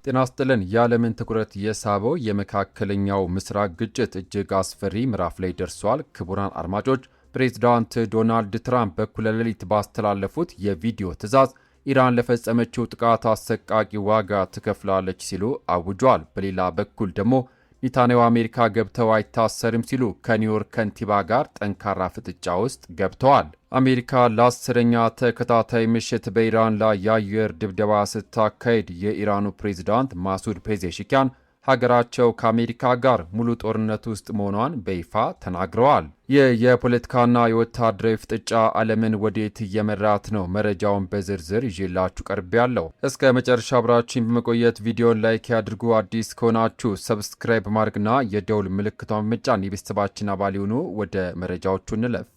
ጤና ይስጥልን። የዓለምን ትኩረት የሳበው የመካከለኛው ምስራቅ ግጭት እጅግ አስፈሪ ምዕራፍ ላይ ደርሷል። ክቡራን አድማጮች፣ ፕሬዝዳንት ዶናልድ ትራምፕ በኩለ ሌሊት ባስተላለፉት የቪዲዮ ትዕዛዝ ኢራን ለፈጸመችው ጥቃት አሰቃቂ ዋጋ ትከፍላለች ሲሉ አውጇል። በሌላ በኩል ደግሞ ኔታንያሁ አሜሪካ ገብተው አይታሰርም ሲሉ ከኒውዮርክ ከንቲባ ጋር ጠንካራ ፍጥጫ ውስጥ ገብተዋል። አሜሪካ ለ10ኛ ተከታታይ ምሽት በኢራን ላይ የአየር ድብደባ ስታካሄድ የኢራኑ ፕሬዝዳንት ማሱድ ፔዜሽኪያን ሀገራቸው ከአሜሪካ ጋር ሙሉ ጦርነት ውስጥ መሆኗን በይፋ ተናግረዋል። ይህ የፖለቲካና የወታደራዊ ፍጥጫ ዓለምን ወዴት እየመራት ነው? መረጃውን በዝርዝር ይዤላችሁ ቀርቤያለሁ። እስከ መጨረሻ አብራችሁን በመቆየት ቪዲዮን ላይክ ያድርጉ። አዲስ ከሆናችሁ ሰብስክራይብ ማድረግና የደውል ምልክቷን በመጫን የቤተሰባችን አባል ይሁኑ። ወደ መረጃዎቹ እንለፍ።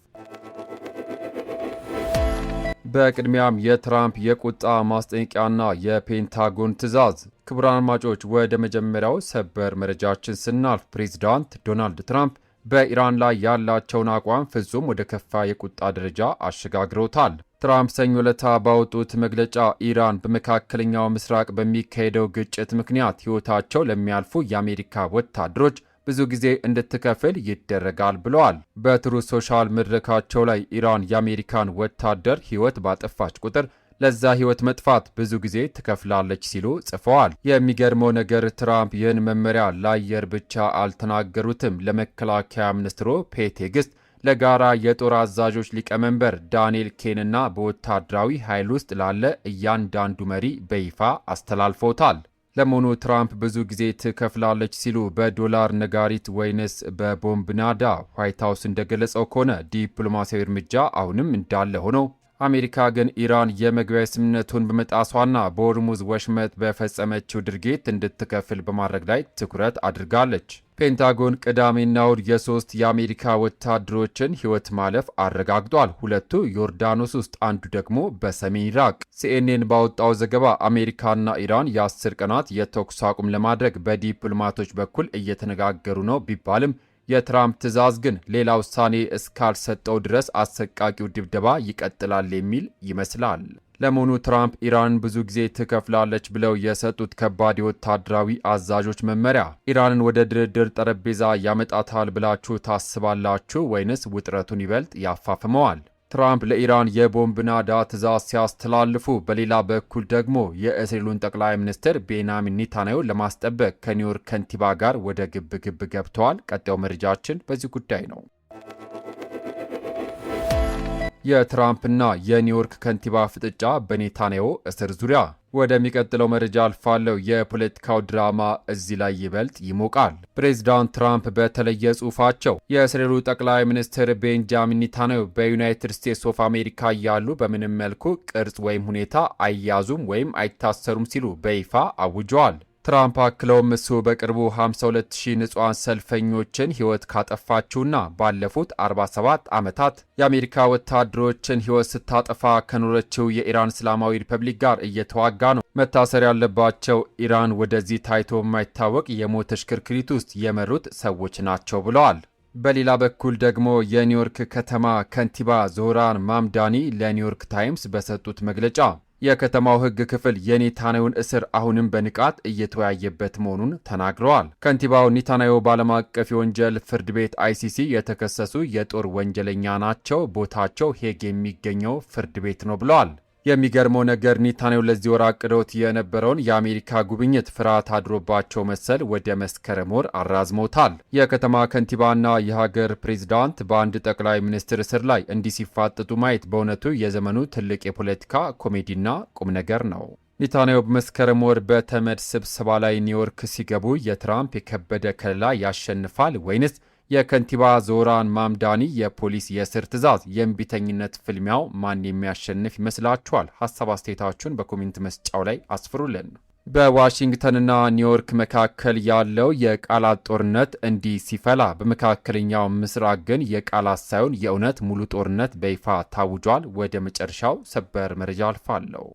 በቅድሚያም የትራምፕ የቁጣ ማስጠንቀቂያና የፔንታጎን ትዕዛዝ። ክቡራን አድማጮች፣ ወደ መጀመሪያው ሰበር መረጃችን ስናልፍ ፕሬዚዳንት ዶናልድ ትራምፕ በኢራን ላይ ያላቸውን አቋም ፍጹም ወደ ከፋ የቁጣ ደረጃ አሸጋግረውታል። ትራምፕ ሰኞ ዕለት ባወጡት መግለጫ ኢራን በመካከለኛው ምስራቅ በሚካሄደው ግጭት ምክንያት ሕይወታቸው ለሚያልፉ የአሜሪካ ወታደሮች ብዙ ጊዜ እንድትከፍል ይደረጋል ብለዋል። በትሩዝ ሶሻል መድረካቸው ላይ ኢራን የአሜሪካን ወታደር ሕይወት ባጠፋች ቁጥር ለዛ ሕይወት መጥፋት ብዙ ጊዜ ትከፍላለች ሲሉ ጽፈዋል። የሚገርመው ነገር ትራምፕ ይህን መመሪያ ለአየር ብቻ አልተናገሩትም። ለመከላከያ ሚኒስትሩ ፔት ሄግስት፣ ለጋራ የጦር አዛዦች ሊቀመንበር ዳንኤል ኬንና በወታደራዊ ኃይል ውስጥ ላለ እያንዳንዱ መሪ በይፋ አስተላልፈውታል። ለመሆኑ ትራምፕ ብዙ ጊዜ ትከፍላለች ሲሉ በዶላር ነጋሪት ወይንስ በቦምብ ናዳ? ዋይት ሀውስ እንደገለጸው ከሆነ ዲፕሎማሲያዊ እርምጃ አሁንም እንዳለ ሆኖ አሜሪካ ግን ኢራን የመግቢያ ስምምነቱን በመጣሷና በሆርሙዝ ወሽመጥ በፈጸመችው ድርጊት እንድትከፍል በማድረግ ላይ ትኩረት አድርጋለች። ፔንታጎን ቅዳሜና እሁድ የ3 የአሜሪካ ወታደሮችን ሕይወት ማለፍ አረጋግጧል። ሁለቱ ዮርዳኖስ ውስጥ፣ አንዱ ደግሞ በሰሜን ኢራቅ። ሲኤንኤን ባወጣው ዘገባ አሜሪካና ኢራን የ10 ቀናት የተኩስ አቁም ለማድረግ በዲፕሎማቶች በኩል እየተነጋገሩ ነው ቢባልም የትራምፕ ትዕዛዝ ግን ሌላ ውሳኔ እስካልሰጠው ድረስ አሰቃቂው ድብደባ ይቀጥላል የሚል ይመስላል። ለመሆኑ ትራምፕ ኢራን ብዙ ጊዜ ትከፍላለች ብለው የሰጡት ከባድ የወታደራዊ አዛዦች መመሪያ ኢራንን ወደ ድርድር ጠረጴዛ ያመጣታል ብላችሁ ታስባላችሁ ወይንስ ውጥረቱን ይበልጥ ያፋፍመዋል? ትራምፕ ለኢራን የቦምብ ናዳ ትዕዛዝ ሲያስተላልፉ፣ በሌላ በኩል ደግሞ የእስራኤሉን ጠቅላይ ሚኒስትር ቤንያሚን ኔታንያሁ ለማስጠበቅ ከኒውዮርክ ከንቲባ ጋር ወደ ግብ ገብተዋል። ቀጣዩ መረጃችን በዚህ ጉዳይ ነው። የትራምፕና የኒውዮርክ ከንቲባ ፍጥጫ በኔታንያሁ እስር ዙሪያ። ወደሚቀጥለው መረጃ አልፋለሁ። የፖለቲካው ድራማ እዚህ ላይ ይበልጥ ይሞቃል። ፕሬዚዳንት ትራምፕ በተለየ ጽሑፋቸው የእስራኤሉ ጠቅላይ ሚኒስትር ቤንጃሚን ኔታንያሁ በዩናይትድ ስቴትስ ኦፍ አሜሪካ እያሉ በምንም መልኩ ቅርጽ ወይም ሁኔታ አይያዙም ወይም አይታሰሩም ሲሉ በይፋ አውጀዋል። ትራምፕ አክለውም እሱ በቅርቡ 52,000 ንጹሐን ሰልፈኞችን ሕይወት ካጠፋችውና ባለፉት 47 ዓመታት የአሜሪካ ወታደሮችን ሕይወት ስታጠፋ ከኖረችው የኢራን እስላማዊ ሪፐብሊክ ጋር እየተዋጋ ነው። መታሰር ያለባቸው ኢራን ወደዚህ ታይቶ የማይታወቅ የሞት እሽክርክሪት ውስጥ የመሩት ሰዎች ናቸው ብለዋል። በሌላ በኩል ደግሞ የኒውዮርክ ከተማ ከንቲባ ዞህራን ማምዳኒ ለኒውዮርክ ታይምስ በሰጡት መግለጫ የከተማው ሕግ ክፍል የኔታንያሁን እስር አሁንም በንቃት እየተወያየበት መሆኑን ተናግረዋል። ከንቲባው ኔታንያሁ በዓለም አቀፍ የወንጀል ፍርድ ቤት ICC የተከሰሱ የጦር ወንጀለኛ ናቸው፣ ቦታቸው ሄግ የሚገኘው ፍርድ ቤት ነው ብለዋል። የሚገርመው ነገር ኔታንያሁ ለዚህ ወር አቅደውት የነበረውን የአሜሪካ ጉብኝት ፍርሃት አድሮባቸው መሰል ወደ መስከረም ወር አራዝመውታል። የከተማ ከንቲባና የሀገር ፕሬዝዳንት በአንድ ጠቅላይ ሚኒስትር እስር ላይ እንዲህ ሲፋጠጡ ማየት በእውነቱ የዘመኑ ትልቅ የፖለቲካ ኮሜዲና ቁም ነገር ነው። ኔታንያሁ በመስከረም ወር በተመድ ስብሰባ ላይ ኒውዮርክ ሲገቡ የትራምፕ የከበደ ከለላ ያሸንፋል ወይንስ የከንቲባ ዞህራን ማምዳኒ የፖሊስ የእስር ትዕዛዝ? የእምቢተኝነት ፍልሚያው ማን የሚያሸንፍ ይመስላችኋል? ሀሳብ አስተያየታችሁን በኮሜንት መስጫው ላይ አስፍሩልን። በዋሽንግተንና ኒውዮርክ መካከል ያለው የቃላት ጦርነት እንዲህ ሲፈላ፣ በመካከለኛው ምስራቅ ግን የቃላት ሳይሆን የእውነት ሙሉ ጦርነት በይፋ ታውጇል። ወደ መጨረሻው ሰበር መረጃ አልፋለሁ።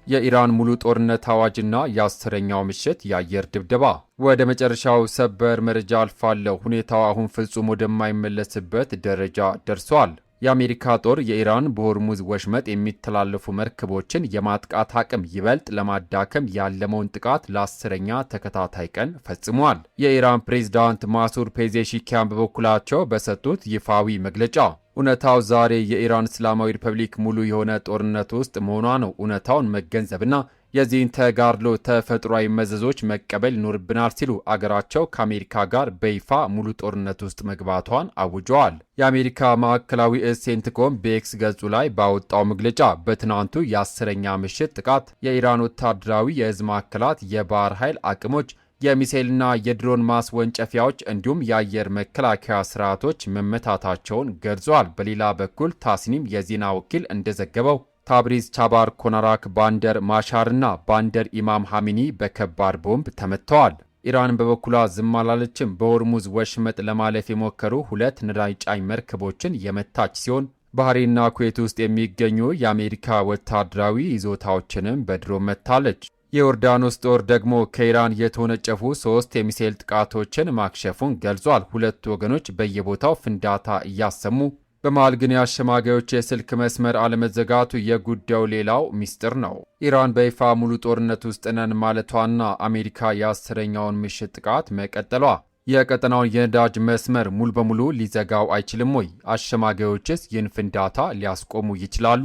የኢራን ሙሉ ጦርነት አዋጅና የ10ኛው ምሽት የአየር ድብደባ። ወደ መጨረሻው ሰበር መረጃ አልፋለሁ። ሁኔታው አሁን ፍጹም ወደማይመለስበት ደረጃ ደርሷል። የአሜሪካ ጦር የኢራን በሆርሙዝ ወሽመጥ የሚተላለፉ መርከቦችን የማጥቃት አቅም ይበልጥ ለማዳከም ያለመውን ጥቃት ለ10ኛ ተከታታይ ቀን ፈጽሟል። የኢራን ፕሬዝዳንት ማሱድ ፔዜሽኪያን በበኩላቸው በሰጡት ይፋዊ መግለጫ እውነታው ዛሬ የኢራን እስላማዊ ሪፐብሊክ ሙሉ የሆነ ጦርነት ውስጥ መሆኗ ነው። እውነታውን መገንዘብና የዚህን ተጋድሎ ተፈጥሯዊ መዘዞች መቀበል ይኖርብናል ሲሉ አገራቸው ከአሜሪካ ጋር በይፋ ሙሉ ጦርነት ውስጥ መግባቷን አውጀዋል። የአሜሪካ ማዕከላዊ እዝ ሴንትኮም በኤክስ ገጹ ላይ ባወጣው መግለጫ በትናንቱ የ10ኛ ምሽት ጥቃት የኢራን ወታደራዊ የእዝ ማዕከላት፣ የባህር ኃይል አቅሞች፣ የሚሳኤልና የድሮን ማስወንጨፊያዎች እንዲሁም የአየር መከላከያ ስርዓቶች መመታታቸውን ገልጿል። በሌላ በኩል ታስኒም የዜና ወኪል እንደዘገበው ታብሪዝ፣ ቻባር፣ ኮናራክ፣ ባንደር ማሻርና ባንደር ኢማም ሐሚኒ በከባድ ቦምብ ተመትተዋል። ኢራን በበኩሏ ዝም አላለችም። በሆርሙዝ ወሽመጥ ለማለፍ የሞከሩ 2 ነዳጅ ጫኝ መርከቦችን የመታች ሲሆን ባህሬንና ኩዌት ውስጥ የሚገኙ የአሜሪካ ወታደራዊ ይዞታዎችንም በድሮን መታለች። የዮርዳኖስ ጦር ደግሞ ከኢራን የተወነጨፉ 3 የሚሳኤል ጥቃቶችን ማክሸፉን ገልጿል። ሁለቱ ወገኖች በየቦታው ፍንዳታ እያሰሙ በመሃል ግን የአሸማጋዮች የስልክ መስመር አለመዘጋቱ የጉዳዩ ሌላው ሚስጥር ነው። ኢራን በይፋ ሙሉ ጦርነት ውስጥ ነን ማለቷና አሜሪካ የ10ኛውን ምሽት ጥቃት መቀጠሏ የቀጠናውን የነዳጅ መስመር ሙሉ በሙሉ ሊዘጋው አይችልም ወይ? አሸማጋዮችስ ይህን ፍንዳታ ሊያስቆሙ ይችላሉ?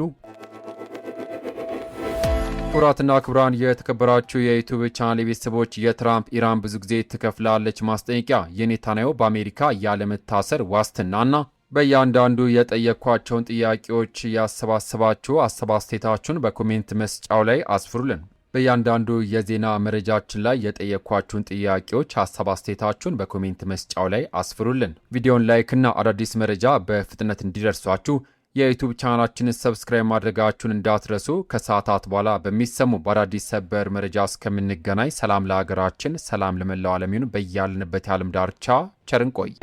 ክቡራትና ክቡራን የተከበራችሁ የዩቲዩብ ቻናል ቤተሰቦች የትራምፕ ኢራን ብዙ ጊዜ ትከፍላለች ማስጠንቀቂያ፣ የኔታንያሁ በአሜሪካ ያለመታሰር ዋስትናና በእያንዳንዱ የጠየኳቸውን ጥያቄዎች ያሰባሰባችሁ አስተያየታችሁን በኮሜንት መስጫው ላይ አስፍሩልን። በእያንዳንዱ የዜና መረጃችን ላይ የጠየኳችሁን ጥያቄዎች አስተያየታችሁን በኮሜንት መስጫው ላይ አስፍሩልን። ቪዲዮን ላይክና አዳዲስ መረጃ በፍጥነት እንዲደርሷችሁ የዩቲዩብ ቻናላችንን ሰብስክራይብ ማድረጋችሁን እንዳትረሱ። ከሰዓታት በኋላ በሚሰሙ በአዳዲስ ሰበር መረጃ እስከምንገናኝ ሰላም ለሀገራችን፣ ሰላም ለመላው ዓለም ይሁን። በያልንበት የዓለም ዳርቻ ቸር እንቆይ።